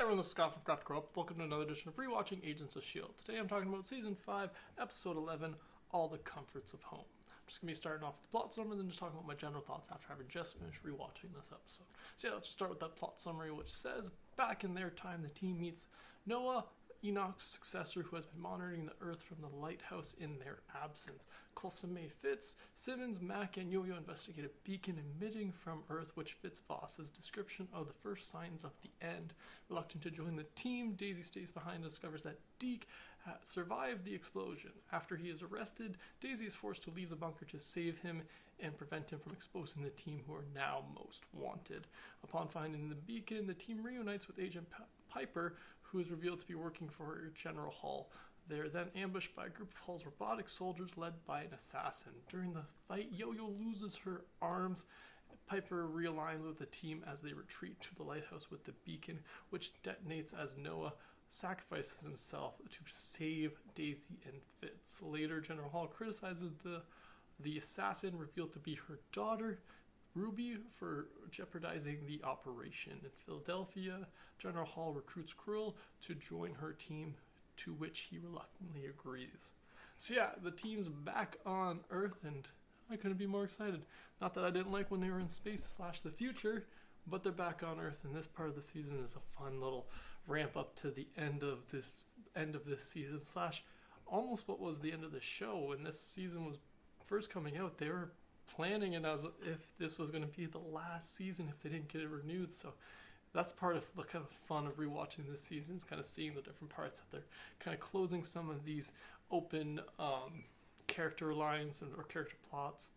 everyone, this is Scott from Forgot to Grow Up. Welcome to another edition of ReWatching Agents of S.H.I.E.L.D. Today I'm talking about Season 5, Episode 11, All the Comforts of Home. I'm just going to be starting off with the plot summary and then just talking about my general thoughts after having just finished rewatching this episode. So yeah, let's just start with that plot summary, which says, back in their time, the team meets Noah, Enoch's successor, who has been monitoring the Earth from the lighthouse in their absence. Coulson, May, Fitz, Simmons, Mac, and Yo-Yo investigate a beacon emitting from Earth, which fits Voss's description of the first signs of the end. Reluctant to join the team, Daisy stays behind and discovers that Deke survived the explosion. After he is arrested, Daisy is forced to leave the bunker to save him and prevent him from exposing the team who are now most wanted. Upon finding the beacon, the team reunites with Agent Piper, who is revealed to be working for General Hall. They are then ambushed by a group of Hall's robotic soldiers led by an assassin. During the fight, Yo-Yo loses her arms. Piper realigns with the team as they retreat to the lighthouse with the beacon, which detonates as Noah sacrifices himself to save Daisy and Fitz. Later, General Hall criticizes the assassin, revealed to be her daughter, Ruby, for jeopardizing the operation. In Philadelphia, General Hall recruits Krill to join her team, to which he reluctantly agrees. So yeah, the team's back on Earth, and I couldn't be more excited. Not that I didn't like when they were in space / the future, but they're back on Earth, and this part of the season is a fun little ramp up to the end of this season / almost what was the end of the show. When this season was first coming out, they were planning it as if this was going to be the last season if they didn't get it renewed. So that's part of the kind of fun of rewatching this season, is kind of seeing the different parts that they're kind of closing some of these open character lines or character plots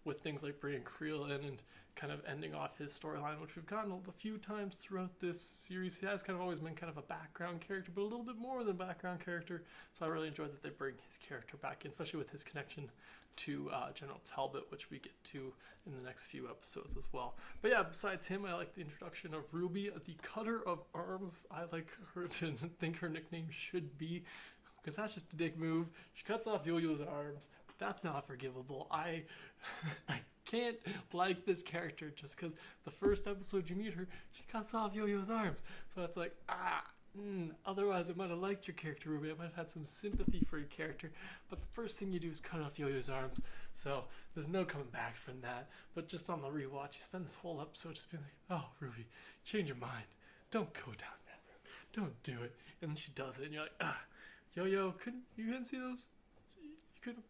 with things like bringing Creel in and kind of ending off his storyline, which we've gotten a few times throughout this series. He has kind of always been kind of a background character, but a little bit more than background character. So I really enjoyed that they bring his character back in, especially with his connection to General Talbot, which we get to in the next few episodes as well. But yeah, besides him, I like the introduction of Ruby, the cutter of arms. I like her to think her nickname should be, because that's just a dick move. She cuts off Yo-Yo's arms. That's not forgivable. I can't like this character just because the first episode you meet her, she cuts off Yo-Yo's arms. So it's like, otherwise I might have liked your character, Ruby. I might have had some sympathy for your character. But the first thing you do is cut off Yo-Yo's arms. So there's no coming back from that. But just on the rewatch, you spend this whole episode just being like, oh, Ruby, change your mind. Don't go down that road. Don't do it. And then she does it, and you're like, Yo-Yo, you couldn't see those? You couldn't.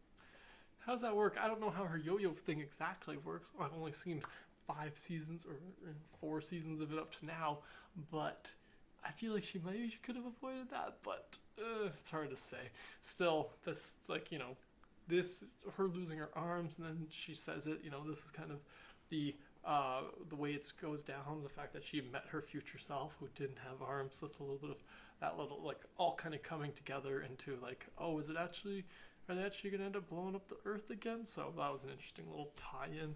How does that work? I don't know how her yo-yo thing exactly works. I've only seen 5 seasons or 4 seasons of it up to now, but I feel like she could have avoided that, but it's hard to say. Still, that's like, her losing her arms, and then she says it, this is kind of the way it goes down, the fact that she met her future self who didn't have arms. So that's a little bit of that little, like, all kind of coming together into like, oh, are they actually going to end up blowing up the Earth again? So that was an interesting little tie-in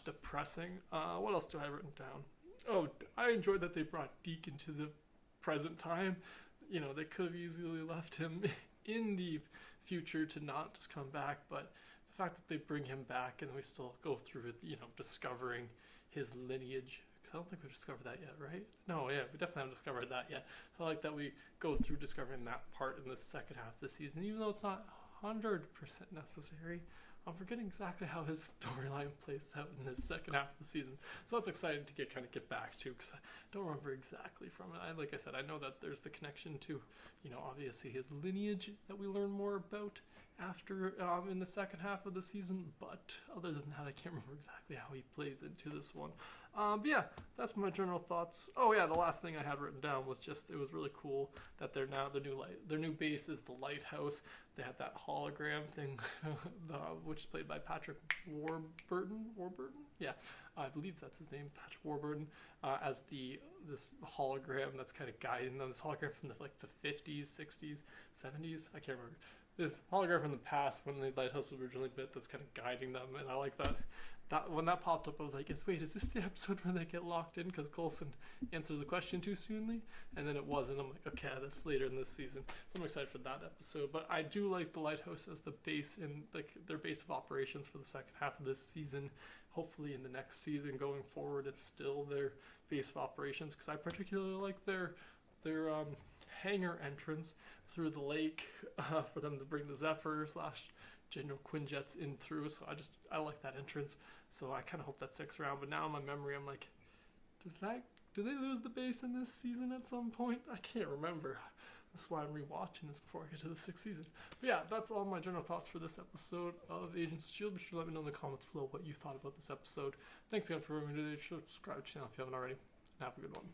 / depressing. What else do I have written down? Oh, I enjoyed that they brought Deke into the present time. They could have easily left him in the future to not just come back, but the fact that they bring him back and we still go through it, discovering his lineage. Because I don't think we've discovered that yet, right? No, yeah, we definitely haven't discovered that yet. So I like that we go through discovering that part in the second half of the season, even though it's not 100% necessary. I'm forgetting exactly how his storyline plays out in the second half of the season. So that's exciting to get back to, because I don't remember exactly from it. Like I said, I know that there's the connection to, obviously his lineage that we learn more about after in the second half of the season, but other than that, I can't remember exactly how he plays into this one. But yeah, that's my general thoughts. Oh yeah, the last thing I had written down was just, it was really cool that they're now their new base is the lighthouse. They had that hologram thing, which is played by Patrick Warburton. Yeah, I believe that's his name, Patrick Warburton, as this hologram that's kind of guiding them. This hologram from the 50s, 60s, 70s. I can't remember. This hologram from the past when the lighthouse was originally built that's kind of guiding them, and I like that. When that popped up, I was like, wait, is this the episode where they get locked in? Because Coulson answers the question too soonly, and then it wasn't. I'm like, okay, that's later in this season. So I'm excited for that episode. But I do like the lighthouse as the base, and like their base of operations for the second half of this season. hopefully in the next season going forward, it's still their base of operations, because I particularly like their hangar entrance through the lake for them to bring the Zephyr / General Quinjets in through. So I like that entrance. So I kind of hope that sticks around. But now in my memory, I'm like, do they lose the base in this season at some point? I can't remember. That's why I'm rewatching this before I get to the 6th season. But yeah, that's all my general thoughts for this episode of Agents of S.H.I.E.L.D. Be sure to let me know in the comments below what you thought about this episode. Thanks again for remembering to subscribe to the channel if you haven't already. And have a good one.